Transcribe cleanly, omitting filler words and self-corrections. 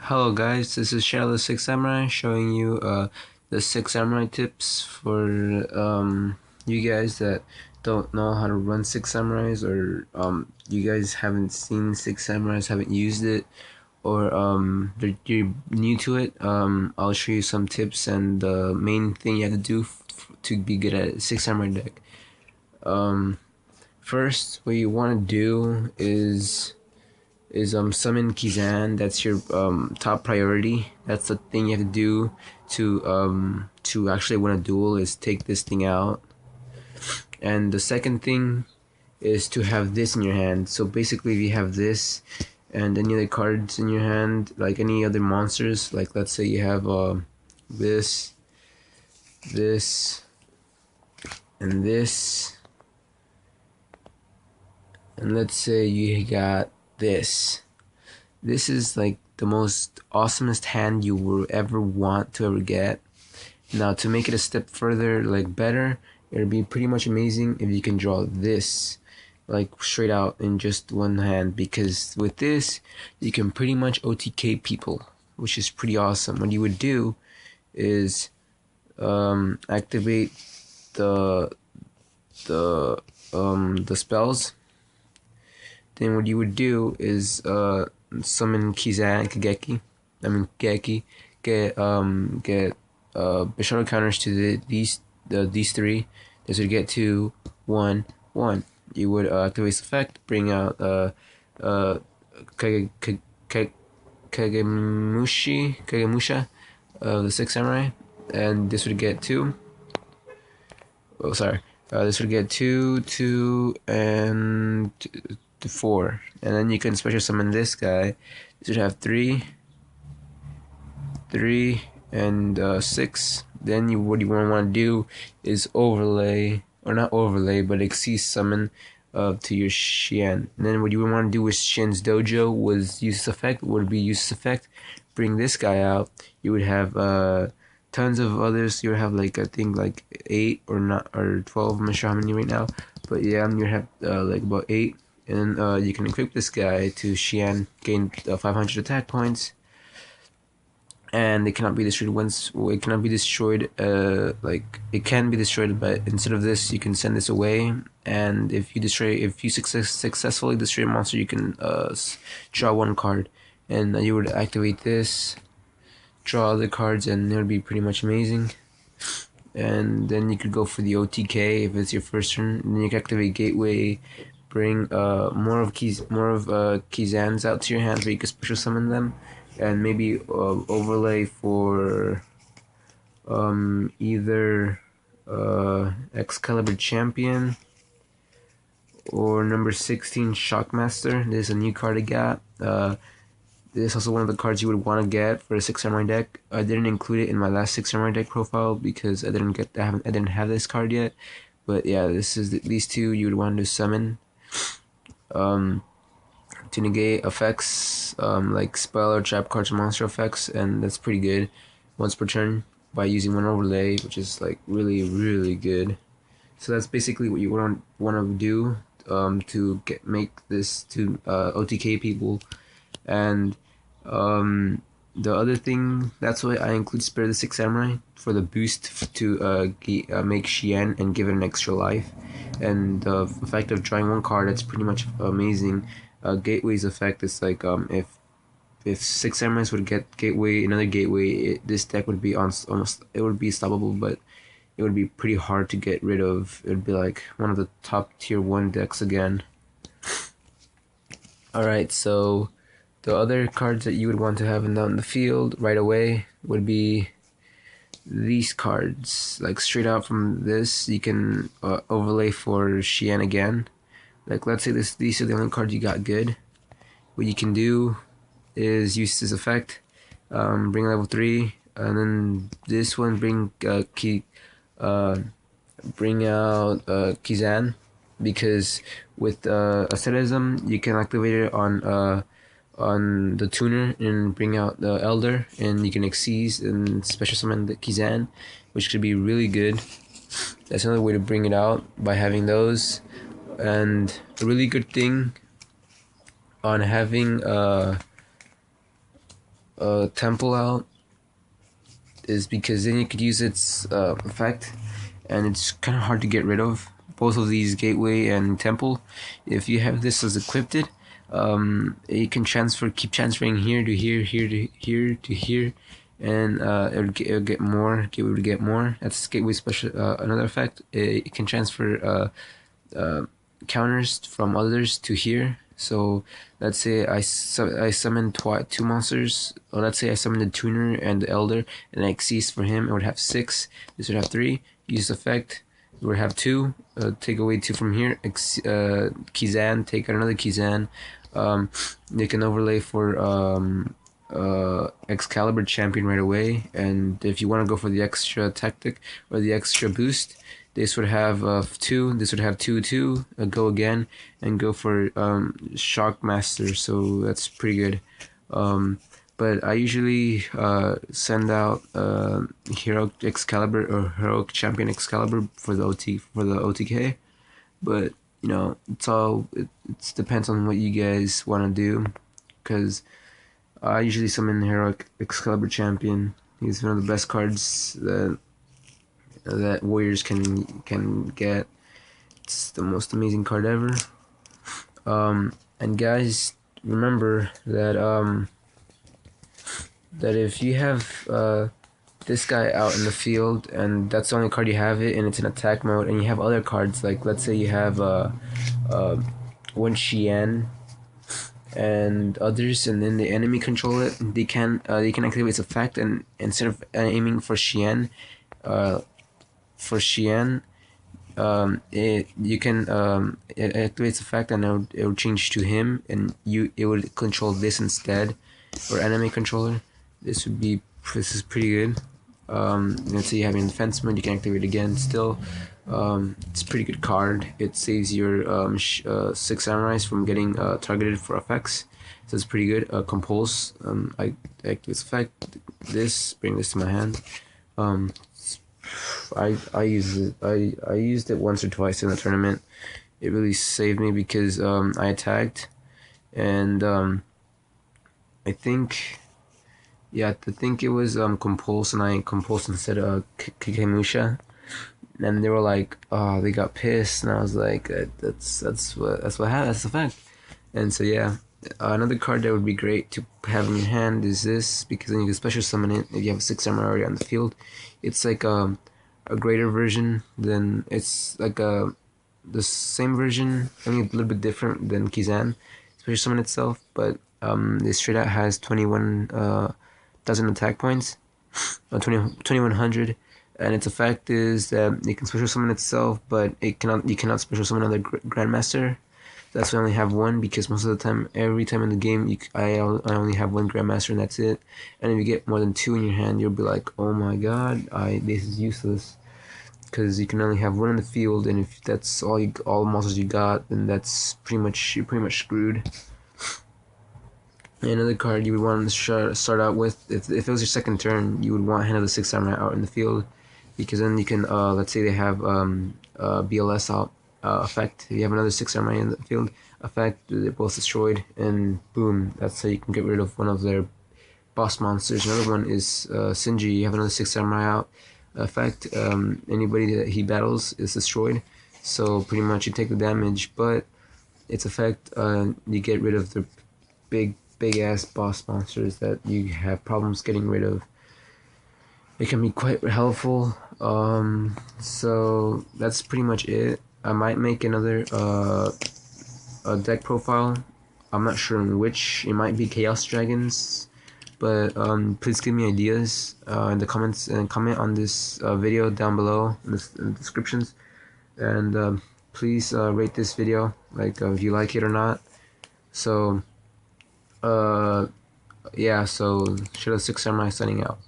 Hello guys, this is Shadow the Six Samurai showing you the Six Samurai tips for you guys that don't know how to run Six Samurais, or you guys haven't seen Six Samurais, haven't used it, or you're new to it. I'll show you some tips and the main thing you have to do to be good at Six Samurai deck. First, what you want to do is summon Kizan. That's your top priority. That's the thing you have to do to actually win a duel, is take this thing out. And the second thing is to have this in your hand. So basically, if you have this and any other cards in your hand, like any other monsters, like let's say you have this, this, and this, and let's say you got this. This is like the most awesomest hand you will ever want to ever get. Now, to make it a step further, like better, it'll be pretty much amazing if you can draw this like straight out in just one hand, because with this you can pretty much OTK people, which is pretty awesome. What you would do is activate the spells. Then what you would do is summon Kizan, Geki, get Bishoto counters to these three. This would get to 1/1. You would activate this effect, bring out Kagemusha of the Six Samurai, and this would get 2. Oh, sorry. This would get 2, 2, and 4, and then you can special summon this guy. This would have 3, 3, and 6. Then what you want to do is overlay, or not overlay, but exceed summon to your Xian. And then what you would want to do with Xian's Dojo was use this effect. Would be use this effect, bring this guy out. You would have tons of others. You would have like, I think like 8 or 12. I'm not sure how many right now, but yeah, you have like about 8. And you can equip this guy to Xian, gain 500 attack points, and it cannot be destroyed once. It cannot be destroyed. Like it can be destroyed, but instead of this, you can send this away. And if you successfully destroy a monster, you can draw 1 card, and you would activate this, draw other cards, and it would be pretty much amazing. And then you could go for the OTK if it's your first turn. And then you can activate Gateway, bring more of Kizans out to your hands where you can special summon them, and maybe overlay for either Excalibur Champion or number 16 Shockmaster. This is a new card I got. This is also one of the cards you would want to get for a Six Samurai deck. I didn't include it in my last Six Samurai deck profile because I didn't have this card yet. But yeah, these two you would want to summon to negate effects like spell or trap cards or monster effects, and that's pretty good once per turn by using 1 overlay, which is like really good. So that's basically what you want to do to make this to OTK people. And the other thing, that's why I include Spirit of the Six Samurai, for the boost to make Xian and give it an extra life. And the effect of drawing 1 card, that's pretty much amazing. Gateway's effect is like if Six Samurais would get Gateway, another Gateway, this deck would be it would be stoppable, but it would be pretty hard to get rid of. It would be like one of the top tier 1 decks again. Alright, so the other cards that you would want to have in the field right away would be these cards. Like straight out from this, you can overlay for Xian again. Like let's say these are the only cards you got good. What you can do is use this effect, bring level 3, and then this one bring out Kizan, because with asceticism you can activate it on the tuner and bring out the Elder, and you can exceed and special summon the Kizan, which could be really good. That's another way to bring it out, by having those. And a really good thing on having Temple out is because then you could use its effect, and it's kind of hard to get rid of. Both of these, Gateway and Temple, if you have this as equipped, you can keep transferring here to here, here to here to here, and it'll get more. Gateway would get more. That's Gateway special. Another effect. It can transfer counters from others to here. So let's say I summon two monsters, or let's say I summon the Tuner and the Elder, and I Xyz for him. It would have 6. This would have 3. Use effect. It would have 2. Take away 2 from here. Kizan. Take out another Kizan. They can overlay for Excalibur Champion right away, and if you want to go for the extra tactic or the extra boost, this would have 2. This would have 2/2. Go again and go for Shockmaster. So that's pretty good. But I usually send out Heroic Excalibur or Heroic Champion Excalibur for the OTK. But you know, it depends on what you guys want to do, because I usually summon Heroic Excalibur Champion. He's one of the best cards that warriors can get. It's the most amazing card ever. And guys, remember that that if you have this guy out in the field and that's the only card you have and it's in attack mode, and you have other cards, like let's say you have Wen Xian and others, and then the enemy control it, they can activate its effect, and instead of aiming for Xian, you can it activates effect, and it will change to him, and it would control this instead, or enemy controller. This is pretty good. Let's say you have in defense mode, you can activate it again. Still, it's a pretty good card. It saves your 6 samurais from getting targeted for effects, so it's pretty good. Compulse. I activate this effect. Bring this to my hand. I used it once or twice in the tournament. It really saved me because I attacked, and I think it was Compulse, and I Compulse instead of Kikemusha, and they were like, oh, they got pissed, and I was like, that's what happened. That's the fact. And so yeah, another card that would be great to have in your hand is this, because then you can special summon it if you have a 6 samurai already on the field. It's like a greater version than, it's like the same version, only a little bit different than Kizan special summon itself, but this straight out has 21,000 attack points, 2100, and its effect is that it can special summon itself, but you cannot special summon another Grandmaster. That's why I only have one, because most of the time, every time in the game, I only have one Grandmaster, and that's it. And if you get more than 2 in your hand, you'll be like, oh my god, this is useless, because you can only have 1 in the field, and if that's all monsters you got, then you're pretty much screwed. Another card you would want to start out with, if it was your second turn, you would want Hand of the 6 Samurai out in the field, because then you can, let's say they have BLS out. Effect. If you have another 6 samurai in the field, effect, they're both destroyed, and boom, that's how you can get rid of one of their boss monsters. Another one is Shinji. You have another 6 samurai out, effect, anybody that he battles is destroyed, so pretty much you take the damage, but its effect, you get rid of the big ass boss monsters that you have problems getting rid of. It can be quite helpful. So that's pretty much it. I might make another deck profile. I'm not sure in which. It might be Chaos Dragons, but please give me ideas in the comments, and comment on this video down below in the descriptions, and please rate this video, like if you like it or not. So yeah, so Shadow 6 Samurai signing out.